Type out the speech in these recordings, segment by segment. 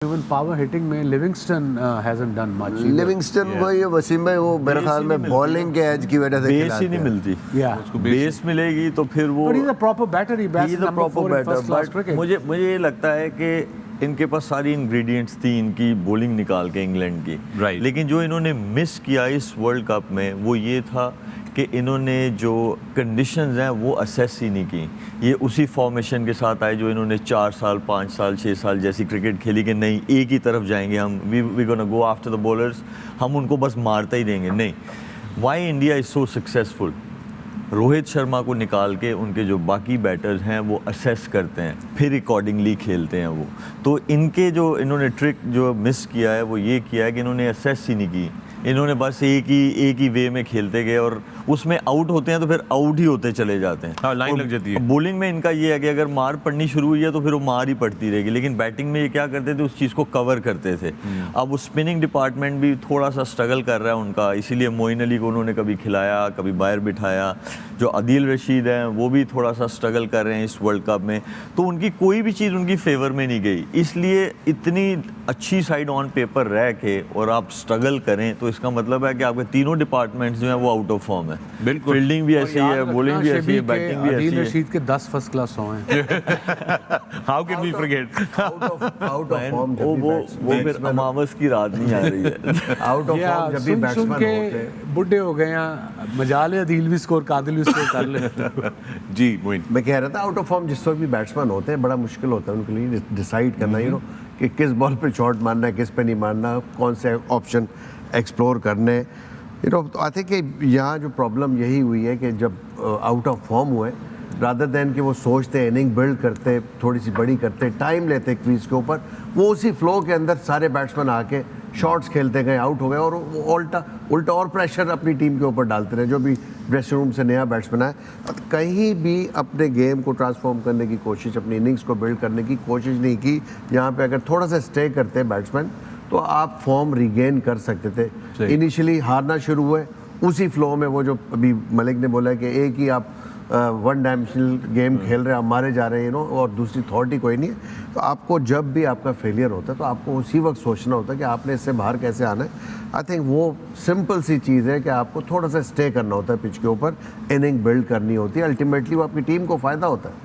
Even power hitting में Livingstone hasn't done much. Livingstone वही है वसीम भाई, वो मेरे ख्याल में बॉलिंग के एज की वजह से बेस ही नहीं मिलती। Yeah. बेस मिलेगी तो फिर वो But he's a proper batter. He bats He is a number proper 4 in batter, first class but cricket. मुझे ये लगता है कि इनके पास सारी इंग्रेडिएंट्स थी इनकी बॉलिंग निकाल के इंग्लैंड की। Right. लेकिन जो इन्होंने मिस किया इस वर्ल्ड कप में वो ये था कि इन्होंने जो कंडीशंस हैं वो असेस ही नहीं की। ये उसी फॉर्मेशन के साथ आए जो इन्होंने 4 साल 5 साल 6 साल जैसी क्रिकेट खेली कि नहीं एक ही तरफ जाएंगे हम, we gonna go after the bowlers, हम उनको बस मारते ही देंगे। नहीं, why India is so successful, Rohit Sharma को निकाल के उनके जो बाकी बैटर्स हैं वो असेस करते हैं, फिर अकॉर्डिंगली खेलते हैं वो। तो इनके जो इन्होंने ट्रिक जो मिस किया है वो ये किया है कि इन्होंने असेस ही नहीं की, इन्होंने बस एक ही वे में खेलते गए और उसमें आउट होते हैं तो फिर आउट ही होते चले जाते हैं। हाँ, लाइन लग जाती है। बॉलिंग में इनका ये है कि अगर मार पड़नी शुरू हुई है तो फिर वो मार ही पड़ती रहेगी, लेकिन बैटिंग में ये क्या करते थे, उस चीज़ को कवर करते थे। अब वो स्पिनिंग डिपार्टमेंट भी थोड़ा सा स्ट्रगल कर रहा है उनका, इसीलिए मोइन अली को उन्होंने कभी खिलाया कभी बाहर बिठाया। जो आदिल रशीद हैं वो भी थोड़ा सा स्ट्रगल कर रहे हैं इस वर्ल्ड कप में, तो उनकी कोई भी चीज़ उनकी फेवर में नहीं गई। इसलिए इतनी अच्छी साइड ऑन पेपर रह के और आप स्ट्रगल करें तो इसका मतलब है कि आपके तीनों डिपार्टमेंट्स जो हैं वो आउट ऑफ फॉर्म है। बिल्कुल। फील्डिंग भी ऐसी है, बॉलिंग भी ऐसी है, बैटिंग भी ऐसी आदिल है। रशीद के 10 फर्स्ट क्लास सौ हैं। How can we forget? Out of form वो फिर अमावस की रात नहीं आ रही है। आउट ऑफ फॉर्म जब भी सुन बैट्समैन के होते हैं। बुढ़े हो गए हैं, मजाल है अदील भी स्कोर कादिल भी स्कोर कर ले। जी मोइन, मैं कह रहा था आउट ऑफ फॉर्म जिस वक्त भी बैट्समैन होते हैं बड़ा मुश्किल होता है उनके लिए डिसाइड करना, यू नो, कि किस बॉल पे शॉट मारना है, किस पे नहीं मारना, कौन से ऑप्शन एक्सप्लोर करने, यू नो। तो आई थिंक कि यहाँ जो प्रॉब्लम यही हुई है कि जब आउट ऑफ फॉर्म हुए, रादर दैन कि वो सोचते इनिंग बिल्ड करते, थोड़ी सी बड़ी करते, टाइम लेते क्रीज के ऊपर, वो उसी फ्लो के अंदर सारे बैट्समैन आके शॉट्स खेलते गए, आउट हो गए और वो उल्टा और प्रेशर अपनी टीम के ऊपर डालते रहे। जो भी ड्रेसिंग रूम से नया बैट्समैन आए, कहीं भी अपने गेम को ट्रांसफॉर्म करने की कोशिश, अपनी इनिंग्स को बिल्ड करने की कोशिश नहीं की। यहाँ पे अगर थोड़ा सा स्टे करते बैट्समैन तो आप फॉर्म रिगेन कर सकते थे। इनिशियली हारना शुरू हुए उसी फ्लो में, वो जो अभी मलिक ने बोला कि एक ही आप वन डायमेंशनल गेम खेल रहे हैं, आप मारे जा रहे हैं, यू नो, और दूसरी थॉट ही कोई नहीं है। तो आपको जब भी आपका फेलियर होता है तो आपको उसी वक्त सोचना होता है कि आपने इससे बाहर कैसे आना है। आई थिंक वो सिंपल सी चीज़ है कि आपको थोड़ा सा स्टे करना होता है पिच के ऊपर, इनिंग बिल्ड करनी होती है, अल्टीमेटली वो आपकी टीम को फ़ायदा होता है।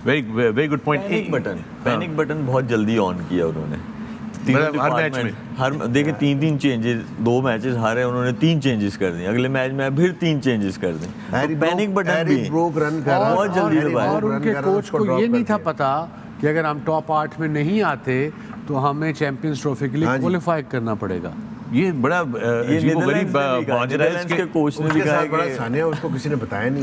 Very good point. Panic button बहुत जल्दी ऑन किया उन्होंने। हर मैच में हर देखिए 3 चेंजेस, 2 मैचेस हारे उन्होंने 3 चेंजेस कर दिए, अगले मैच में फिर 3 चेंजेस कर दें। पैनिक बटन भी रन कर रहा बहुत जल्दी दबाया। और उनके कोच को ये नहीं था पता कि अगर हम टॉप 8 में नहीं आते तो हमें चैंपियंस ट्रॉफी के लिए क्वालिफाई करना पड़ेगा। ये बड़ा अजीबोगरीब माजरा है। के कोच ने भी कहा बड़ा सानिया, उसको किसी ने बताया नहीं।